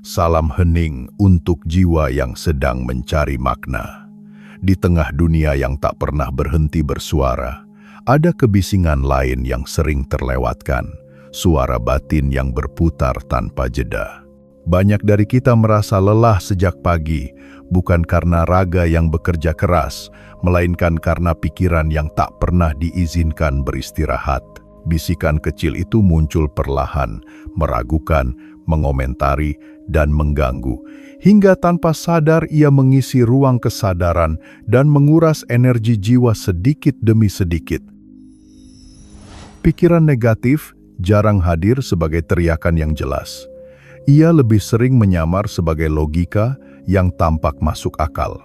Salam hening untuk jiwa yang sedang mencari makna. Di tengah dunia yang tak pernah berhenti bersuara, ada kebisingan lain yang sering terlewatkan, suara batin yang berputar tanpa jeda. Banyak dari kita merasa lelah sejak pagi, bukan karena raga yang bekerja keras, melainkan karena pikiran yang tak pernah diizinkan beristirahat. Bisikan kecil itu muncul perlahan, meragukan, mengomentari, dan mengganggu, hingga tanpa sadar ia mengisi ruang kesadaran dan menguras energi jiwa sedikit demi sedikit. Pikiran negatif jarang hadir sebagai teriakan yang jelas. Ia lebih sering menyamar sebagai logika yang tampak masuk akal.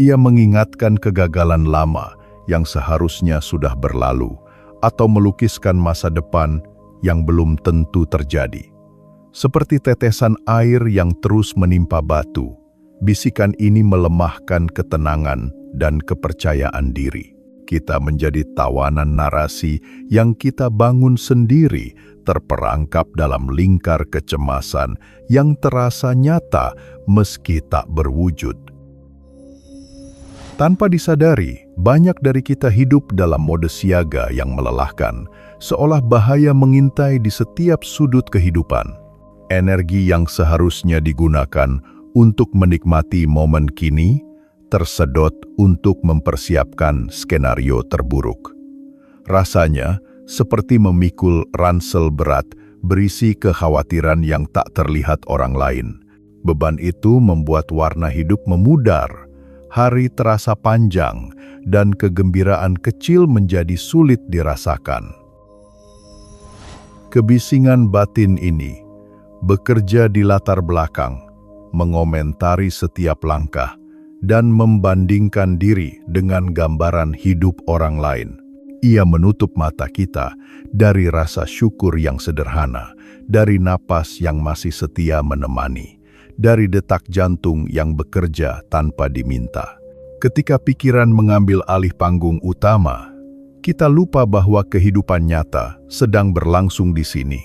Ia mengingatkan kegagalan lama yang seharusnya sudah berlalu, atau melukiskan masa depan yang belum tentu terjadi. Seperti tetesan air yang terus menimpa batu, bisikan ini melemahkan ketenangan dan kepercayaan diri. Kita menjadi tawanan narasi yang kita bangun sendiri, terperangkap dalam lingkar kecemasan yang terasa nyata meski tak berwujud. Tanpa disadari, banyak dari kita hidup dalam mode siaga yang melelahkan, seolah bahaya mengintai di setiap sudut kehidupan. Energi yang seharusnya digunakan untuk menikmati momen kini, tersedot untuk mempersiapkan skenario terburuk. Rasanya seperti memikul ransel berat berisi kekhawatiran yang tak terlihat orang lain. Beban itu membuat warna hidup memudar, hari terasa panjang, dan kegembiraan kecil menjadi sulit dirasakan. Kebisingan batin ini bekerja di latar belakang, mengomentari setiap langkah, dan membandingkan diri dengan gambaran hidup orang lain. Ia menutup mata kita dari rasa syukur yang sederhana, dari napas yang masih setia menemani, dari detak jantung yang bekerja tanpa diminta. Ketika pikiran mengambil alih panggung utama, kita lupa bahwa kehidupan nyata sedang berlangsung di sini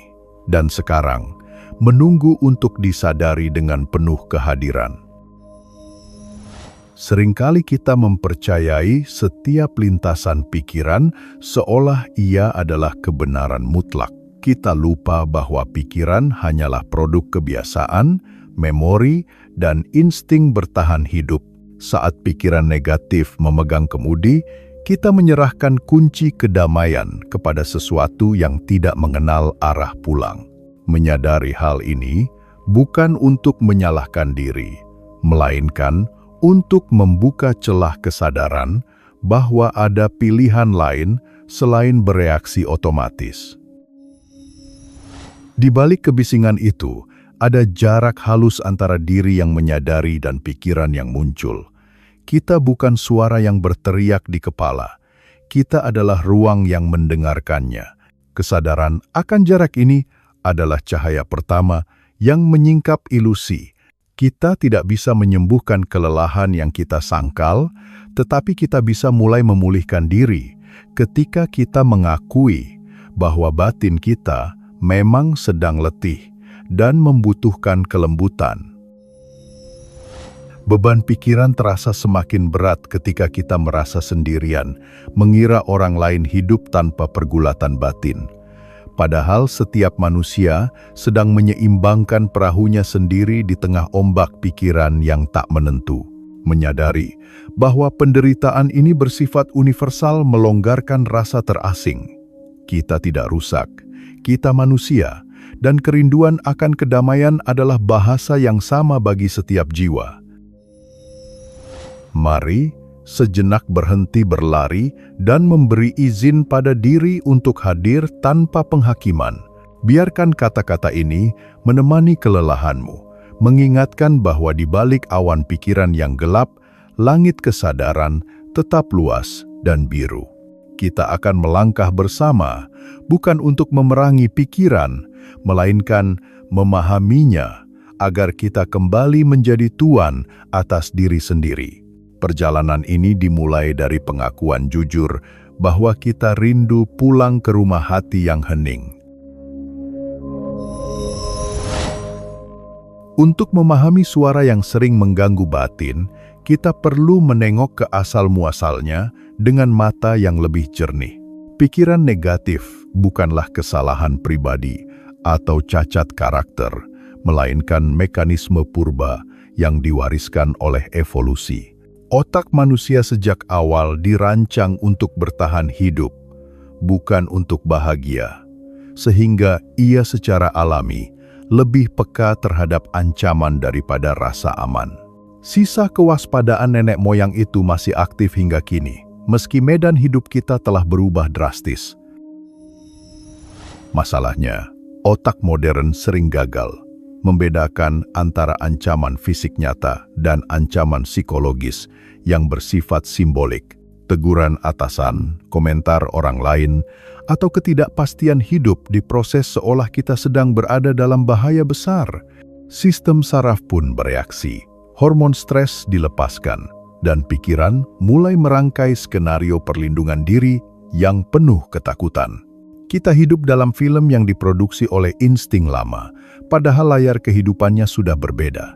dan sekarang, menunggu untuk disadari dengan penuh kehadiran. Seringkali kita mempercayai setiap lintasan pikiran seolah ia adalah kebenaran mutlak. Kita lupa bahwa pikiran hanyalah produk kebiasaan, memori, dan insting bertahan hidup. Saat pikiran negatif memegang kemudi, kita menyerahkan kunci kedamaian kepada sesuatu yang tidak mengenal arah pulang. Menyadari hal ini bukan untuk menyalahkan diri, melainkan untuk membuka celah kesadaran bahwa ada pilihan lain selain bereaksi otomatis. Di balik kebisingan itu, ada jarak halus antara diri yang menyadari dan pikiran yang muncul. Kita bukan suara yang berteriak di kepala. Kita adalah ruang yang mendengarkannya. Kesadaran akan jarak ini adalah cahaya pertama yang menyingkap ilusi. Kita tidak bisa menyembuhkan kelelahan yang kita sangkal, tetapi kita bisa mulai memulihkan diri ketika kita mengakui bahwa batin kita memang sedang letih dan membutuhkan kelembutan. Beban pikiran terasa semakin berat ketika kita merasa sendirian, mengira orang lain hidup tanpa pergulatan batin. Padahal setiap manusia sedang menyeimbangkan perahunya sendiri di tengah ombak pikiran yang tak menentu. Menyadari bahwa penderitaan ini bersifat universal melonggarkan rasa terasing. Kita tidak rusak, kita manusia, dan kerinduan akan kedamaian adalah bahasa yang sama bagi setiap jiwa. Mari sejenak berhenti berlari dan memberi izin pada diri untuk hadir tanpa penghakiman. Biarkan kata-kata ini menemani kelelahanmu, mengingatkan bahwa di balik awan pikiran yang gelap, langit kesadaran tetap luas dan biru. Kita akan melangkah bersama, bukan untuk memerangi pikiran, melainkan memahaminya agar kita kembali menjadi tuan atas diri sendiri. Perjalanan ini dimulai dari pengakuan jujur bahwa kita rindu pulang ke rumah hati yang hening. Untuk memahami suara yang sering mengganggu batin, kita perlu menengok ke asal-muasalnya dengan mata yang lebih jernih. Pikiran negatif bukanlah kesalahan pribadi atau cacat karakter, melainkan mekanisme purba yang diwariskan oleh evolusi. Otak manusia sejak awal dirancang untuk bertahan hidup, bukan untuk bahagia, sehingga ia secara alami lebih peka terhadap ancaman daripada rasa aman. Sisa kewaspadaan nenek moyang itu masih aktif hingga kini, meski medan hidup kita telah berubah drastis. Masalahnya, otak modern sering gagal membedakan antara ancaman fisik nyata dan ancaman psikologis yang bersifat simbolik. Teguran atasan, komentar orang lain, atau ketidakpastian hidup diproses seolah kita sedang berada dalam bahaya besar. Sistem saraf pun bereaksi, hormon stres dilepaskan, dan pikiran mulai merangkai skenario perlindungan diri yang penuh ketakutan. Kita hidup dalam film yang diproduksi oleh insting lama, padahal layar kehidupannya sudah berbeda.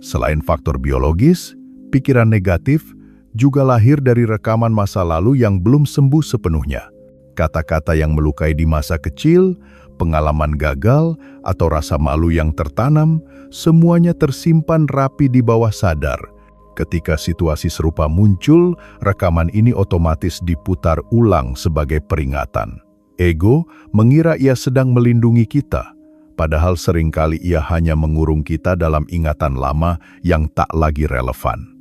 Selain faktor biologis, pikiran negatif juga lahir dari rekaman masa lalu yang belum sembuh sepenuhnya. Kata-kata yang melukai di masa kecil, pengalaman gagal, atau rasa malu yang tertanam, semuanya tersimpan rapi di bawah sadar. Ketika situasi serupa muncul, rekaman ini otomatis diputar ulang sebagai peringatan. Ego mengira ia sedang melindungi kita, padahal seringkali ia hanya mengurung kita dalam ingatan lama yang tak lagi relevan.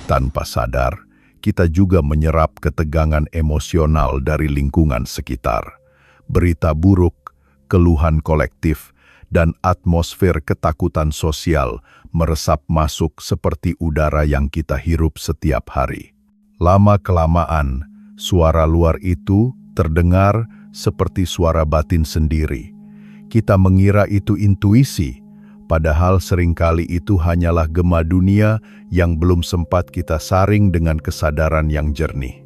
Tanpa sadar, kita juga menyerap ketegangan emosional dari lingkungan sekitar. Berita buruk, keluhan kolektif, dan atmosfer ketakutan sosial meresap masuk seperti udara yang kita hirup setiap hari. Lama-kelamaan, suara luar itu terdengar seperti suara batin sendiri. Kita mengira itu intuisi, padahal seringkali itu hanyalah gema dunia yang belum sempat kita saring dengan kesadaran yang jernih.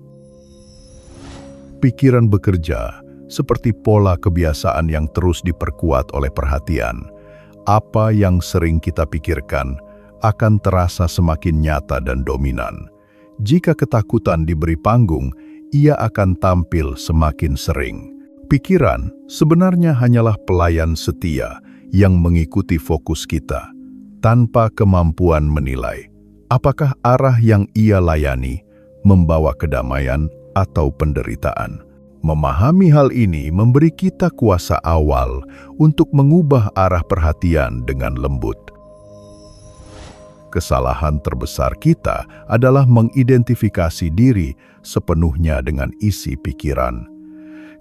Pikiran bekerja seperti pola kebiasaan yang terus diperkuat oleh perhatian. Apa yang sering kita pikirkan akan terasa semakin nyata dan dominan. Jika ketakutan diberi panggung, ia akan tampil semakin sering. Pikiran sebenarnya hanyalah pelayan setia yang mengikuti fokus kita, tanpa kemampuan menilai apakah arah yang ia layani membawa kedamaian atau penderitaan. Memahami hal ini memberi kita kuasa awal untuk mengubah arah perhatian dengan lembut. Kesalahan terbesar kita adalah mengidentifikasi diri sepenuhnya dengan isi pikiran.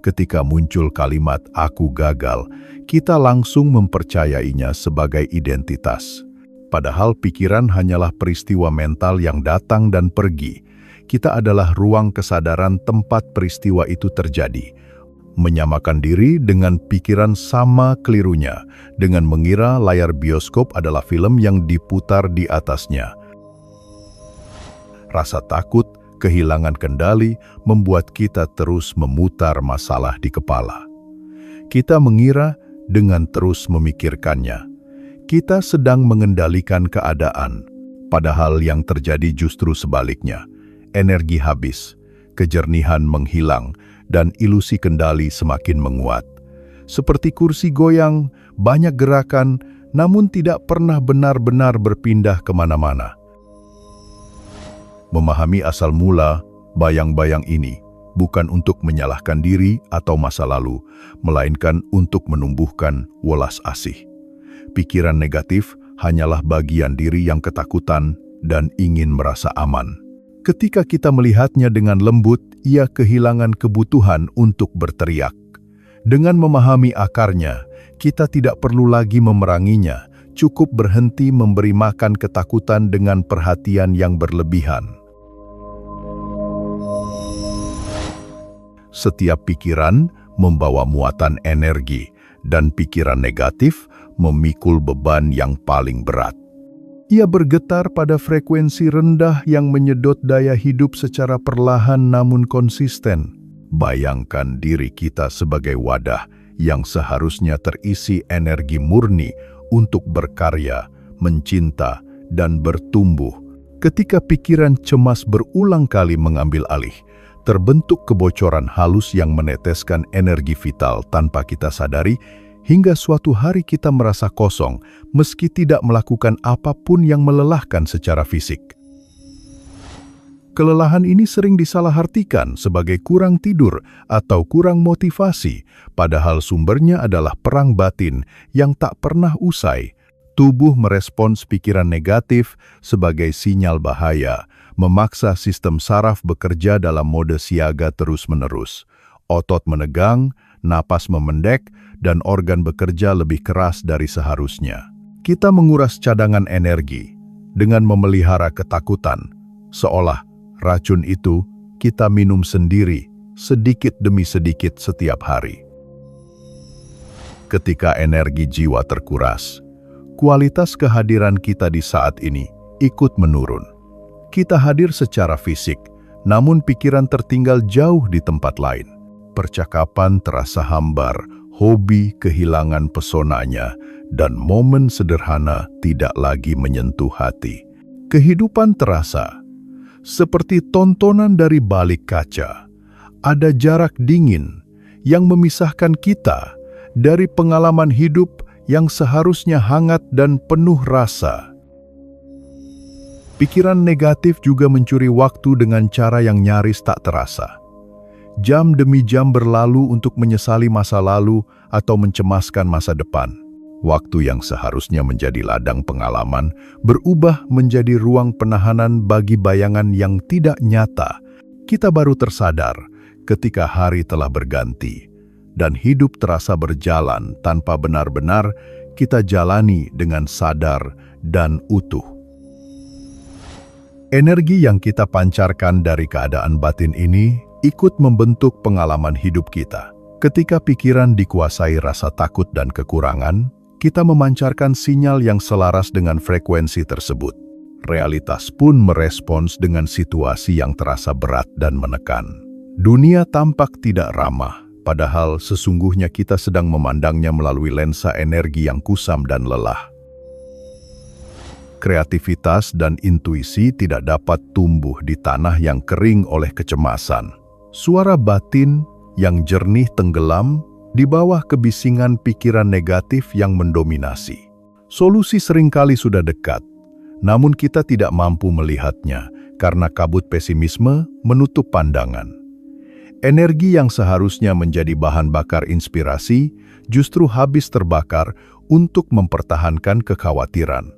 Ketika muncul kalimat "aku gagal", kita langsung mempercayainya sebagai identitas. Padahal pikiran hanyalah peristiwa mental yang datang dan pergi. Kita adalah ruang kesadaran tempat peristiwa itu terjadi. Menyamakan diri dengan pikiran sama kelirunya, dengan mengira layar bioskop adalah film yang diputar di atasnya. Rasa takut, kehilangan kendali, membuat kita terus memutar masalah di kepala. Kita mengira dengan terus memikirkannya, kita sedang mengendalikan keadaan, padahal yang terjadi justru sebaliknya. Energi habis, kejernihan menghilang, dan ilusi kendali semakin menguat. Seperti kursi goyang, banyak gerakan, namun tidak pernah benar-benar berpindah kemana-mana. Memahami asal mula bayang-bayang ini bukan untuk menyalahkan diri atau masa lalu, melainkan untuk menumbuhkan welas asih. Pikiran negatif hanyalah bagian diri yang ketakutan dan ingin merasa aman. Ketika kita melihatnya dengan lembut, ia kehilangan kebutuhan untuk berteriak. Dengan memahami akarnya, kita tidak perlu lagi memeranginya, cukup berhenti memberi makan ketakutan dengan perhatian yang berlebihan. Setiap pikiran membawa muatan energi, dan pikiran negatif memikul beban yang paling berat. Ia bergetar pada frekuensi rendah yang menyedot daya hidup secara perlahan namun konsisten. Bayangkan diri kita sebagai wadah yang seharusnya terisi energi murni untuk berkarya, mencinta, dan bertumbuh. Ketika pikiran cemas berulang kali mengambil alih, terbentuk kebocoran halus yang meneteskan energi vital tanpa kita sadari, hingga suatu hari kita merasa kosong meski tidak melakukan apapun yang melelahkan secara fisik. Kelelahan ini sering disalahartikan sebagai kurang tidur atau kurang motivasi, padahal sumbernya adalah perang batin yang tak pernah usai. Tubuh merespons pikiran negatif sebagai sinyal bahaya, memaksa sistem saraf bekerja dalam mode siaga terus-menerus. Otot menegang, napas memendek, dan organ bekerja lebih keras dari seharusnya. Kita menguras cadangan energi dengan memelihara ketakutan, seolah racun itu kita minum sendiri sedikit demi sedikit setiap hari. Ketika energi jiwa terkuras, kualitas kehadiran kita di saat ini ikut menurun. Kita hadir secara fisik, namun pikiran tertinggal jauh di tempat lain. Percakapan terasa hambar, hobi kehilangan pesonanya, dan momen sederhana tidak lagi menyentuh hati. Kehidupan terasa seperti tontonan dari balik kaca. Ada jarak dingin yang memisahkan kita dari pengalaman hidup yang seharusnya hangat dan penuh rasa. Pikiran negatif juga mencuri waktu dengan cara yang nyaris tak terasa. Jam demi jam berlalu untuk menyesali masa lalu atau mencemaskan masa depan. Waktu yang seharusnya menjadi ladang pengalaman berubah menjadi ruang penahanan bagi bayangan yang tidak nyata. Kita baru tersadar ketika hari telah berganti dan hidup terasa berjalan tanpa benar-benar kita jalani dengan sadar dan utuh. Energi yang kita pancarkan dari keadaan batin ini ikut membentuk pengalaman hidup kita. Ketika pikiran dikuasai rasa takut dan kekurangan, kita memancarkan sinyal yang selaras dengan frekuensi tersebut. Realitas pun merespons dengan situasi yang terasa berat dan menekan. Dunia tampak tidak ramah, padahal sesungguhnya kita sedang memandangnya melalui lensa energi yang kusam dan lelah. Kreativitas dan intuisi tidak dapat tumbuh di tanah yang kering oleh kecemasan. Suara batin yang jernih tenggelam di bawah kebisingan pikiran negatif yang mendominasi. Solusi seringkali sudah dekat, namun kita tidak mampu melihatnya karena kabut pesimisme menutup pandangan. Energi yang seharusnya menjadi bahan bakar inspirasi justru habis terbakar untuk mempertahankan kekhawatiran.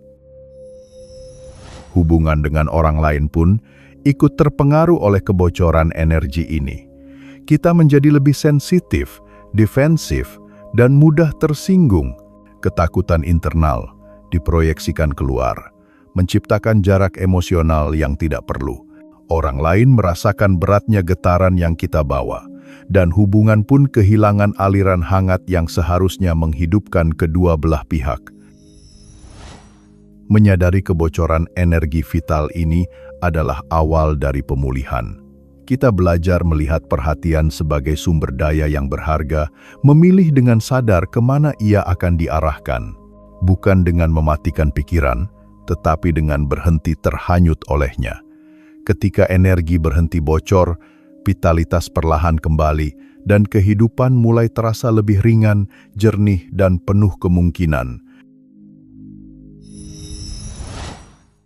Hubungan dengan orang lain pun ikut terpengaruh oleh kebocoran energi ini. Kita menjadi lebih sensitif, defensif, dan mudah tersinggung. Ketakutan internal diproyeksikan keluar, menciptakan jarak emosional yang tidak perlu. Orang lain merasakan beratnya getaran yang kita bawa, dan hubungan pun kehilangan aliran hangat yang seharusnya menghidupkan kedua belah pihak. Menyadari kebocoran energi vital ini adalah awal dari pemulihan. Kita belajar melihat perhatian sebagai sumber daya yang berharga, memilih dengan sadar kemana ia akan diarahkan, bukan dengan mematikan pikiran, tetapi dengan berhenti terhanyut olehnya. Ketika energi berhenti bocor, vitalitas perlahan kembali, dan kehidupan mulai terasa lebih ringan, jernih, dan penuh kemungkinan.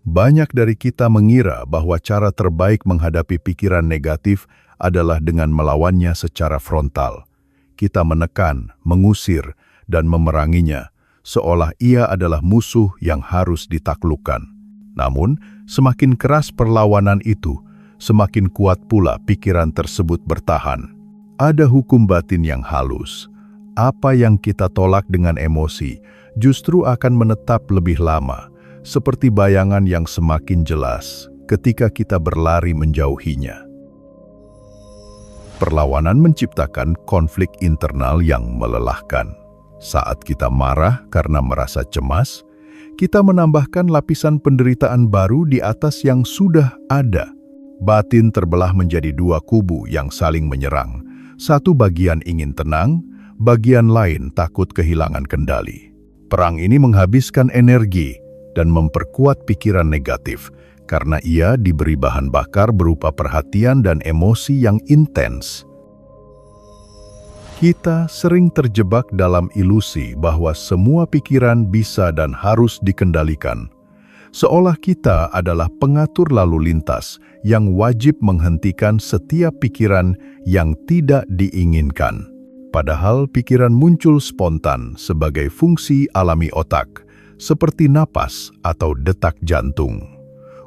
Banyak dari kita mengira bahwa cara terbaik menghadapi pikiran negatif adalah dengan melawannya secara frontal. Kita menekan, mengusir, dan memeranginya, seolah ia adalah musuh yang harus ditaklukkan. Namun, semakin keras perlawanan itu, semakin kuat pula pikiran tersebut bertahan. Ada hukum batin yang halus. Apa yang kita tolak dengan emosi justru akan menetap lebih lama, seperti bayangan yang semakin jelas ketika kita berlari menjauhinya. Perlawanan menciptakan konflik internal yang melelahkan. Saat kita marah karena merasa cemas, kita menambahkan lapisan penderitaan baru di atas yang sudah ada. Batin terbelah menjadi dua kubu yang saling menyerang. Satu bagian ingin tenang, bagian lain takut kehilangan kendali. Perang ini menghabiskan energi dan memperkuat pikiran negatif karena ia diberi bahan bakar berupa perhatian dan emosi yang intens. Kita sering terjebak dalam ilusi bahwa semua pikiran bisa dan harus dikendalikan, seolah kita adalah pengatur lalu lintas yang wajib menghentikan setiap pikiran yang tidak diinginkan. Padahal pikiran muncul spontan sebagai fungsi alami otak, seperti napas atau detak jantung.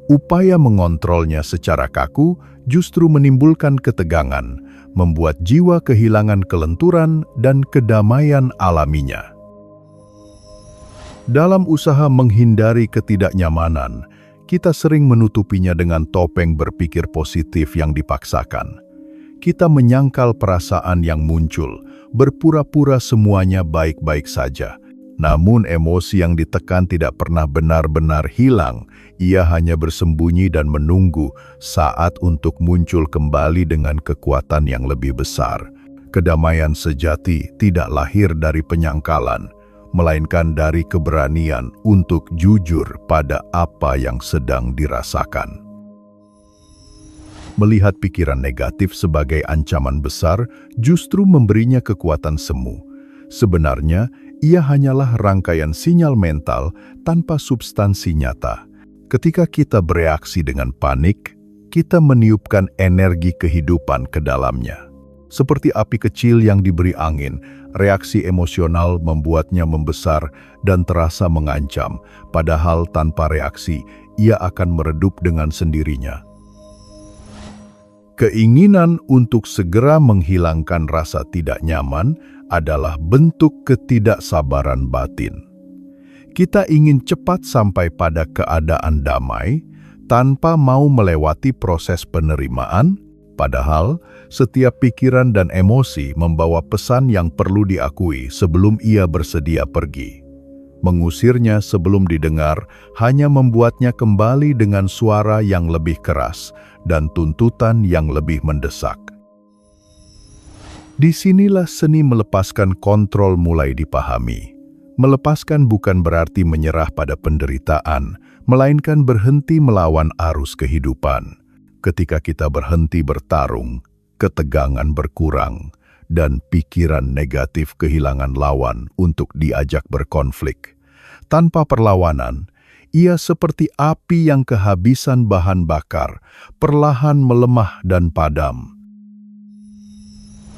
Upaya mengontrolnya secara kaku justru menimbulkan ketegangan, membuat jiwa kehilangan kelenturan dan kedamaian alaminya. Dalam usaha menghindari ketidaknyamanan, kita sering menutupinya dengan topeng berpikir positif yang dipaksakan. Kita menyangkal perasaan yang muncul, berpura-pura semuanya baik-baik saja. Namun emosi yang ditekan tidak pernah benar-benar hilang, ia hanya bersembunyi dan menunggu saat untuk muncul kembali dengan kekuatan yang lebih besar. Kedamaian sejati tidak lahir dari penyangkalan, melainkan dari keberanian untuk jujur pada apa yang sedang dirasakan. Melihat pikiran negatif sebagai ancaman besar justru memberinya kekuatan semu. Sebenarnya, ia hanyalah rangkaian sinyal mental tanpa substansi nyata. Ketika kita bereaksi dengan panik, kita meniupkan energi kehidupan ke dalamnya. Seperti api kecil yang diberi angin, reaksi emosional membuatnya membesar dan terasa mengancam, padahal tanpa reaksi, ia akan meredup dengan sendirinya. Keinginan untuk segera menghilangkan rasa tidak nyaman adalah bentuk ketidaksabaran batin. Kita ingin cepat sampai pada keadaan damai tanpa mau melewati proses penerimaan, padahal setiap pikiran dan emosi membawa pesan yang perlu diakui sebelum ia bersedia pergi. Mengusirnya sebelum didengar hanya membuatnya kembali dengan suara yang lebih keras dan tuntutan yang lebih mendesak. Disinilah seni melepaskan kontrol mulai dipahami. Melepaskan bukan berarti menyerah pada penderitaan, melainkan berhenti melawan arus kehidupan. Ketika kita berhenti bertarung, ketegangan berkurang, dan pikiran negatif kehilangan lawan untuk diajak berkonflik. Tanpa perlawanan, ia seperti api yang kehabisan bahan bakar, perlahan melemah dan padam.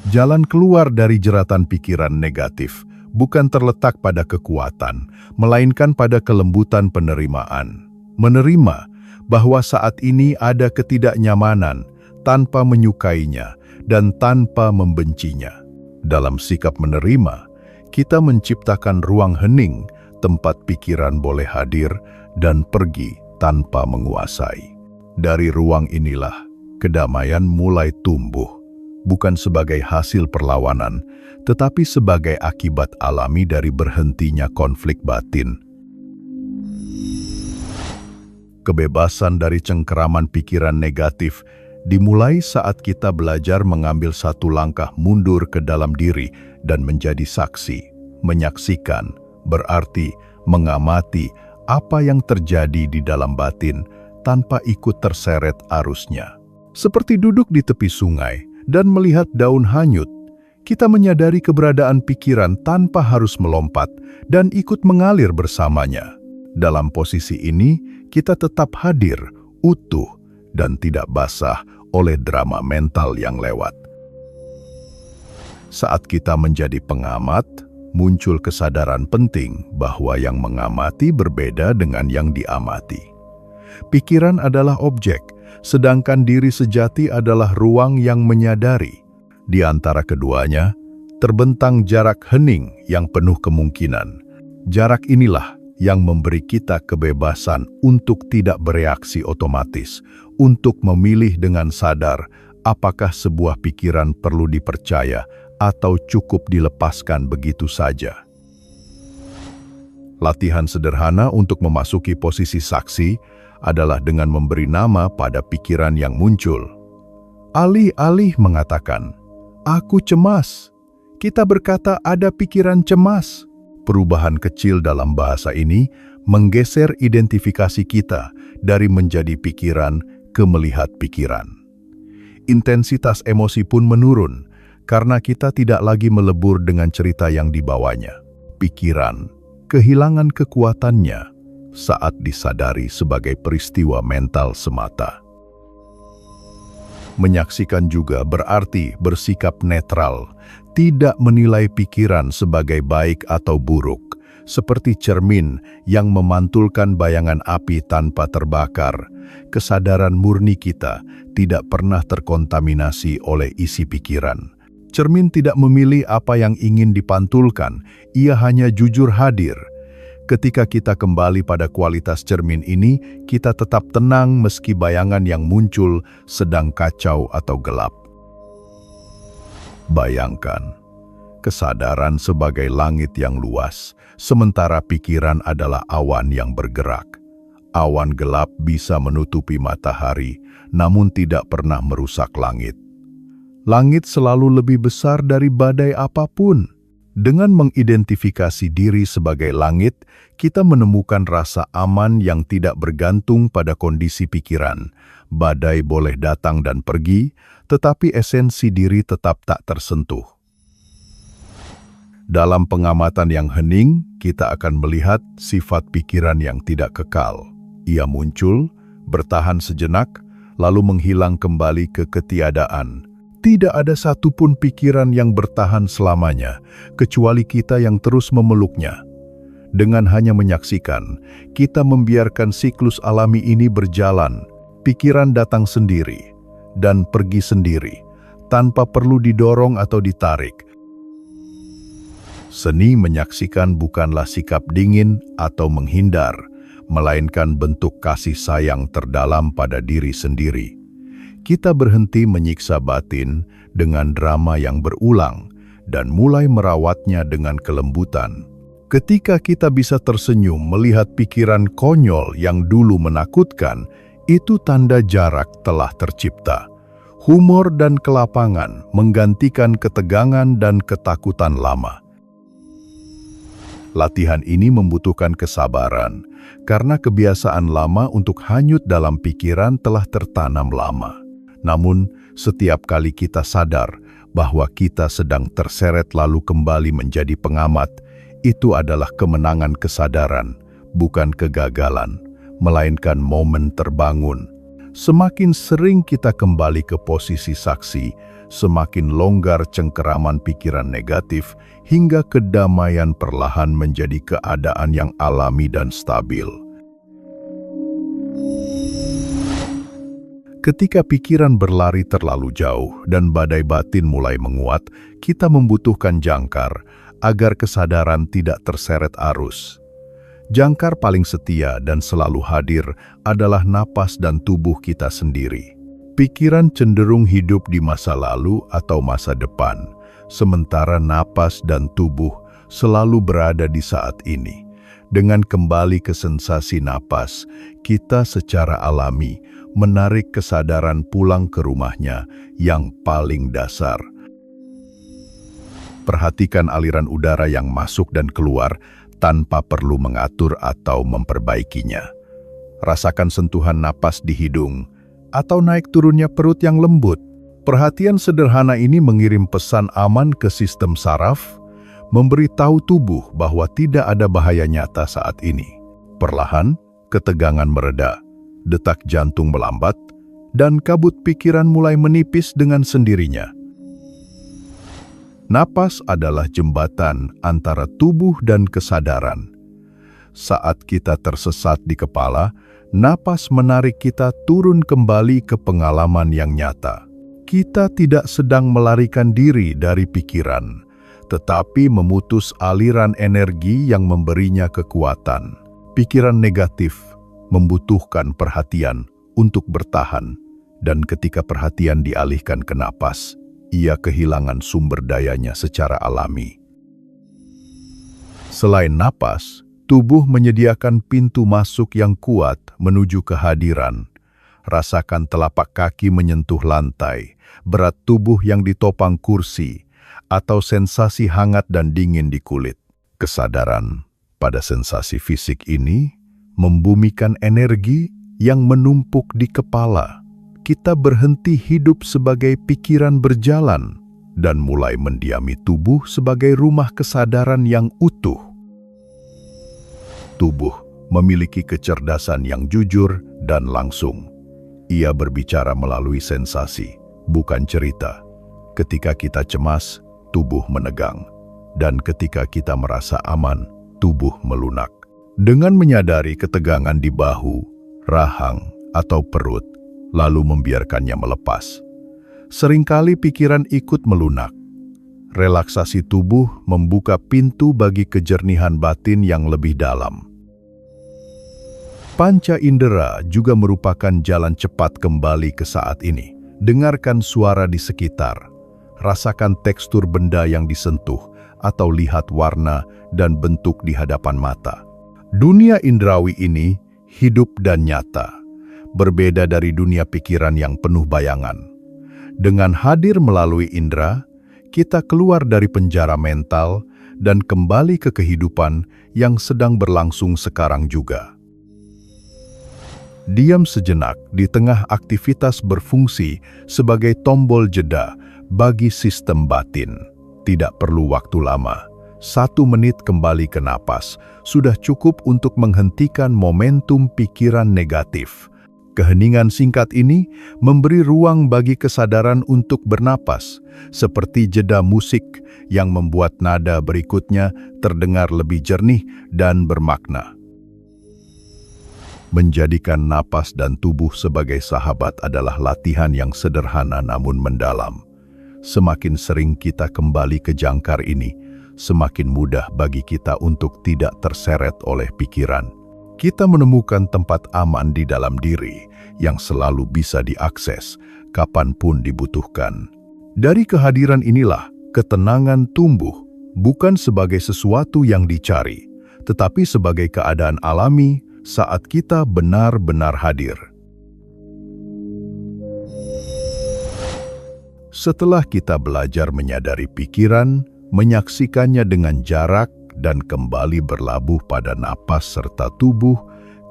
Jalan keluar dari jeratan pikiran negatif bukan terletak pada kekuatan, melainkan pada kelembutan penerimaan. Menerima bahwa saat ini ada ketidaknyamanan tanpa menyukainya dan tanpa membencinya. Dalam sikap menerima, kita menciptakan ruang hening, tempat pikiran boleh hadir dan pergi tanpa menguasai. Dari ruang inilah, kedamaian mulai tumbuh, bukan sebagai hasil perlawanan, tetapi sebagai akibat alami dari berhentinya konflik batin. Kebebasan dari cengkeraman pikiran negatif dimulai saat kita belajar mengambil satu langkah mundur ke dalam diri dan menjadi saksi. Menyaksikan berarti mengamati apa yang terjadi di dalam batin tanpa ikut terseret arusnya. Seperti duduk di tepi sungai dan melihat daun hanyut, kita menyadari keberadaan pikiran tanpa harus melompat dan ikut mengalir bersamanya. Dalam posisi ini, kita tetap hadir, utuh, dan tidak basah oleh drama mental yang lewat. Saat kita menjadi pengamat, muncul kesadaran penting bahwa yang mengamati berbeda dengan yang diamati. Pikiran adalah objek, sedangkan diri sejati adalah ruang yang menyadari. Di antara keduanya, terbentang jarak hening yang penuh kemungkinan. Jarak inilah yang memberi kita kebebasan untuk tidak bereaksi otomatis, untuk memilih dengan sadar apakah sebuah pikiran perlu dipercaya atau cukup dilepaskan begitu saja. Latihan sederhana untuk memasuki posisi saksi adalah dengan memberi nama pada pikiran yang muncul. Alih-alih mengatakan, "Aku cemas," Kita berkata ada pikiran cemas. Perubahan kecil dalam bahasa ini menggeser identifikasi kita dari menjadi pikiran ke melihat pikiran. Intensitas emosi pun menurun karena kita tidak lagi melebur dengan cerita yang dibawanya. Pikiran kehilangan kekuatannya saat disadari sebagai peristiwa mental semata. Menyaksikan juga berarti bersikap netral, tidak menilai pikiran sebagai baik atau buruk, seperti cermin yang memantulkan bayangan api tanpa terbakar. Kesadaran murni kita tidak pernah terkontaminasi oleh isi pikiran. Cermin tidak memilih apa yang ingin dipantulkan, ia hanya jujur hadir. Ketika kita kembali pada kualitas cermin ini, kita tetap tenang meski bayangan yang muncul sedang kacau atau gelap. Bayangkan, kesadaran sebagai langit yang luas, sementara pikiran adalah awan yang bergerak. Awan gelap bisa menutupi matahari, namun tidak pernah merusak langit. Langit selalu lebih besar dari badai apapun. Dengan mengidentifikasi diri sebagai langit, kita menemukan rasa aman yang tidak bergantung pada kondisi pikiran. Badai boleh datang dan pergi, tetapi esensi diri tetap tak tersentuh. Dalam pengamatan yang hening, kita akan melihat sifat pikiran yang tidak kekal. Ia muncul, bertahan sejenak, lalu menghilang kembali ke ketiadaan. Tidak ada satupun pikiran yang bertahan selamanya, kecuali kita yang terus memeluknya. Dengan hanya menyaksikan, kita membiarkan siklus alami ini berjalan. Pikiran datang sendiri dan pergi sendiri, tanpa perlu didorong atau ditarik. Seni menyaksikan bukanlah sikap dingin atau menghindar, melainkan bentuk kasih sayang terdalam pada diri sendiri. Kita berhenti menyiksa batin dengan drama yang berulang dan mulai merawatnya dengan kelembutan. Ketika kita bisa tersenyum melihat pikiran konyol yang dulu menakutkan, itu tanda jarak telah tercipta. Humor dan kelapangan menggantikan ketegangan dan ketakutan lama. Latihan ini membutuhkan kesabaran, karena kebiasaan lama untuk hanyut dalam pikiran telah tertanam lama. Namun, setiap kali kita sadar bahwa kita sedang terseret lalu kembali menjadi pengamat, itu adalah kemenangan kesadaran, bukan kegagalan, melainkan momen terbangun. Semakin sering kita kembali ke posisi saksi, semakin longgar cengkeraman pikiran negatif, hingga kedamaian perlahan menjadi keadaan yang alami dan stabil. Ketika pikiran berlari terlalu jauh dan badai batin mulai menguat, kita membutuhkan jangkar agar kesadaran tidak terseret arus. Jangkar paling setia dan selalu hadir adalah napas dan tubuh kita sendiri. Pikiran cenderung hidup di masa lalu atau masa depan, sementara napas dan tubuh selalu berada di saat ini. Dengan kembali ke sensasi napas, kita secara alami menarik kesadaran pulang ke rumahnya yang paling dasar. Perhatikan aliran udara yang masuk dan keluar tanpa perlu mengatur atau memperbaikinya. Rasakan sentuhan napas di hidung atau naik turunnya perut yang lembut. Perhatian sederhana ini mengirim pesan aman ke sistem saraf, memberi tahu tubuh bahwa tidak ada bahaya nyata saat ini. Perlahan, ketegangan mereda. Detak jantung melambat, dan kabut pikiran mulai menipis dengan sendirinya. Napas adalah jembatan antara tubuh dan kesadaran. Saat kita tersesat di kepala, napas menarik kita turun kembali ke pengalaman yang nyata. Kita tidak sedang melarikan diri dari pikiran, tetapi memutus aliran energi yang memberinya kekuatan. Pikiran negatif membutuhkan perhatian untuk bertahan, dan ketika perhatian dialihkan ke napas, ia kehilangan sumber dayanya secara alami. Selain napas, tubuh menyediakan pintu masuk yang kuat menuju kehadiran. Rasakan telapak kaki menyentuh lantai, berat tubuh yang ditopang kursi, atau sensasi hangat dan dingin di kulit. Kesadaran pada sensasi fisik ini membumikan energi yang menumpuk di kepala. Kita berhenti hidup sebagai pikiran berjalan dan mulai mendiami tubuh sebagai rumah kesadaran yang utuh. Tubuh memiliki kecerdasan yang jujur dan langsung. Ia berbicara melalui sensasi, bukan cerita. Ketika kita cemas, tubuh menegang. Dan ketika kita merasa aman, tubuh melunak. Dengan menyadari ketegangan di bahu, rahang, atau perut, lalu membiarkannya melepas, seringkali pikiran ikut melunak. Relaksasi tubuh membuka pintu bagi kejernihan batin yang lebih dalam. Panca indera juga merupakan jalan cepat kembali ke saat ini. Dengarkan suara di sekitar, rasakan tekstur benda yang disentuh, atau lihat warna dan bentuk di hadapan mata. Dunia indrawi ini hidup dan nyata, berbeda dari dunia pikiran yang penuh bayangan. Dengan hadir melalui indera, kita keluar dari penjara mental dan kembali ke kehidupan yang sedang berlangsung sekarang juga. Diam sejenak di tengah aktivitas berfungsi sebagai tombol jeda bagi sistem batin. Tidak perlu waktu lama. 1 menit kembali ke napas sudah cukup untuk menghentikan momentum pikiran negatif. Keheningan singkat ini memberi ruang bagi kesadaran untuk bernapas, seperti jeda musik yang membuat nada berikutnya terdengar lebih jernih dan bermakna. Menjadikan napas dan tubuh sebagai sahabat adalah latihan yang sederhana namun mendalam. Semakin sering kita kembali ke jangkar ini, semakin mudah bagi kita untuk tidak terseret oleh pikiran. Kita menemukan tempat aman di dalam diri yang selalu bisa diakses kapanpun dibutuhkan. Dari kehadiran inilah ketenangan tumbuh, bukan sebagai sesuatu yang dicari, tetapi sebagai keadaan alami saat kita benar-benar hadir. Setelah kita belajar menyadari pikiran, menyaksikannya dengan jarak, dan kembali berlabuh pada napas serta tubuh,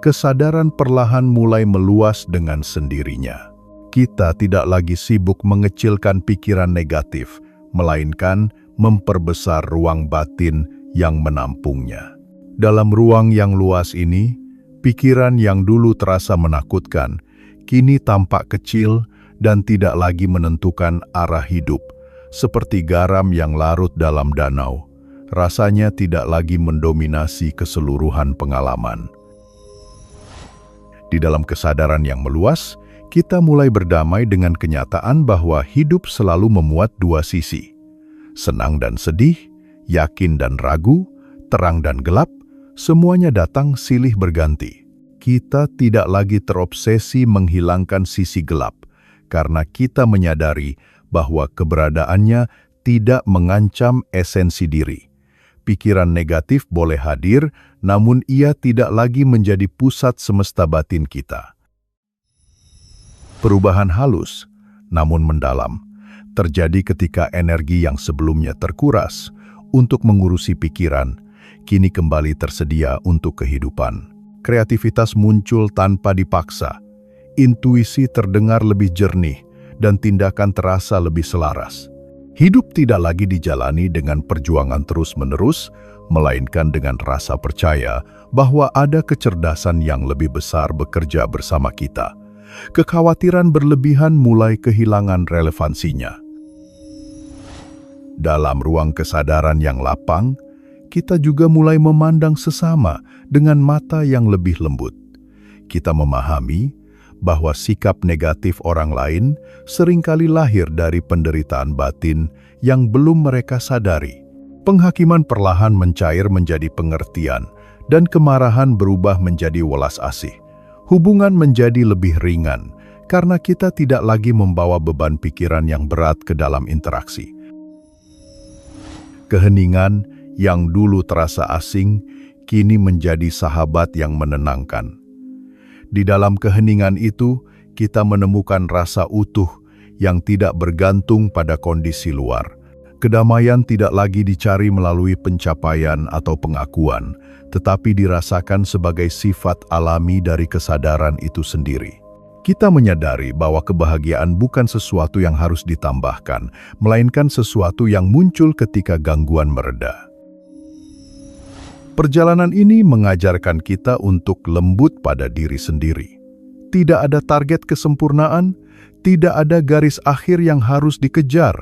kesadaran perlahan mulai meluas dengan sendirinya. Kita tidak lagi sibuk mengecilkan pikiran negatif, melainkan memperbesar ruang batin yang menampungnya. Dalam ruang yang luas ini, pikiran yang dulu terasa menakutkan, kini tampak kecil dan tidak lagi menentukan arah hidup, seperti garam yang larut dalam danau. Rasanya tidak lagi mendominasi keseluruhan pengalaman. Di dalam kesadaran yang meluas, kita mulai berdamai dengan kenyataan bahwa hidup selalu memuat 2 sisi. Senang dan sedih, yakin dan ragu, terang dan gelap, semuanya datang silih berganti. Kita tidak lagi terobsesi menghilangkan sisi gelap, karena kita menyadari bahwa keberadaannya tidak mengancam esensi diri. Pikiran negatif boleh hadir, namun ia tidak lagi menjadi pusat semesta batin kita. Perubahan halus, namun mendalam, terjadi ketika energi yang sebelumnya terkuras untuk mengurusi pikiran, kini kembali tersedia untuk kehidupan. Kreativitas muncul tanpa dipaksa, intuisi terdengar lebih jernih, dan tindakan terasa lebih selaras. Hidup tidak lagi dijalani dengan perjuangan terus-menerus, melainkan dengan rasa percaya bahwa ada kecerdasan yang lebih besar bekerja bersama kita. Kekhawatiran berlebihan mulai kehilangan relevansinya. Dalam ruang kesadaran yang lapang, kita juga mulai memandang sesama dengan mata yang lebih lembut. Kita memahami bahwa sikap negatif orang lain seringkali lahir dari penderitaan batin yang belum mereka sadari. Penghakiman perlahan mencair menjadi pengertian, dan kemarahan berubah menjadi welas asih. Hubungan menjadi lebih ringan, karena kita tidak lagi membawa beban pikiran yang berat ke dalam interaksi. Keheningan yang dulu terasa asing, kini menjadi sahabat yang menenangkan. Di dalam keheningan itu, kita menemukan rasa utuh yang tidak bergantung pada kondisi luar. Kedamaian tidak lagi dicari melalui pencapaian atau pengakuan, tetapi dirasakan sebagai sifat alami dari kesadaran itu sendiri. Kita menyadari bahwa kebahagiaan bukan sesuatu yang harus ditambahkan, melainkan sesuatu yang muncul ketika gangguan mereda. Perjalanan ini mengajarkan kita untuk lembut pada diri sendiri. Tidak ada target kesempurnaan, tidak ada garis akhir yang harus dikejar.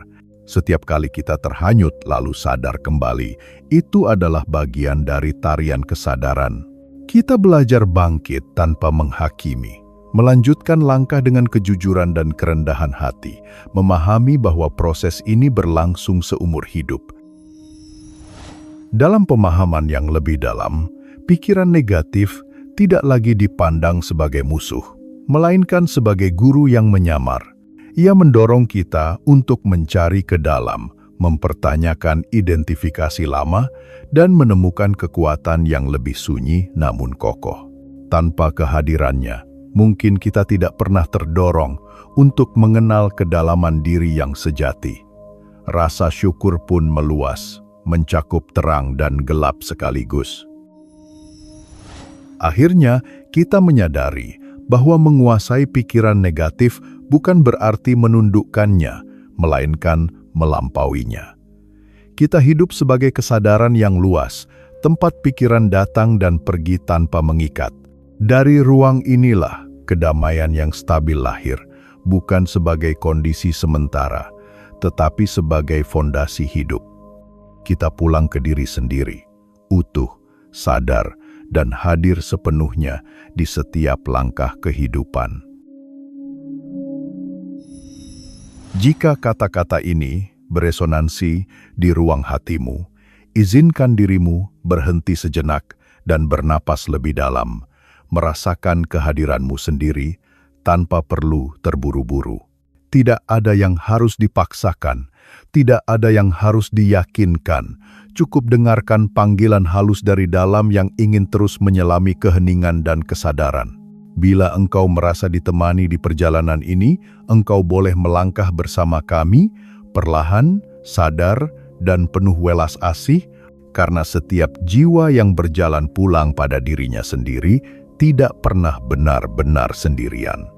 Setiap kali kita terhanyut lalu sadar kembali, itu adalah bagian dari tarian kesadaran. Kita belajar bangkit tanpa menghakimi, melanjutkan langkah dengan kejujuran dan kerendahan hati, memahami bahwa proses ini berlangsung seumur hidup. Dalam pemahaman yang lebih dalam, pikiran negatif tidak lagi dipandang sebagai musuh, melainkan sebagai guru yang menyamar. Ia mendorong kita untuk mencari ke dalam, mempertanyakan identifikasi lama, dan menemukan kekuatan yang lebih sunyi namun kokoh. Tanpa kehadirannya, mungkin kita tidak pernah terdorong untuk mengenal kedalaman diri yang sejati. Rasa syukur pun meluas, mencakup terang dan gelap sekaligus. Akhirnya, kita menyadari bahwa menguasai pikiran negatif bukan berarti menundukkannya, melainkan melampauinya. Kita hidup sebagai kesadaran yang luas, tempat pikiran datang dan pergi tanpa mengikat. Dari ruang inilah kedamaian yang stabil lahir, bukan sebagai kondisi sementara, tetapi sebagai fondasi hidup. Kita pulang ke diri sendiri, utuh, sadar, dan hadir sepenuhnya di setiap langkah kehidupan. Jika kata-kata ini beresonansi di ruang hatimu, izinkan dirimu berhenti sejenak dan bernapas lebih dalam, merasakan kehadiranmu sendiri tanpa perlu terburu-buru. Tidak ada yang harus dipaksakan, tidak ada yang harus diyakinkan. Cukup dengarkan panggilan halus dari dalam yang ingin terus menyelami keheningan dan kesadaran. Bila engkau merasa ditemani di perjalanan ini, engkau boleh melangkah bersama kami, perlahan, sadar, dan penuh welas asih, karena setiap jiwa yang berjalan pulang pada dirinya sendiri tidak pernah benar-benar sendirian.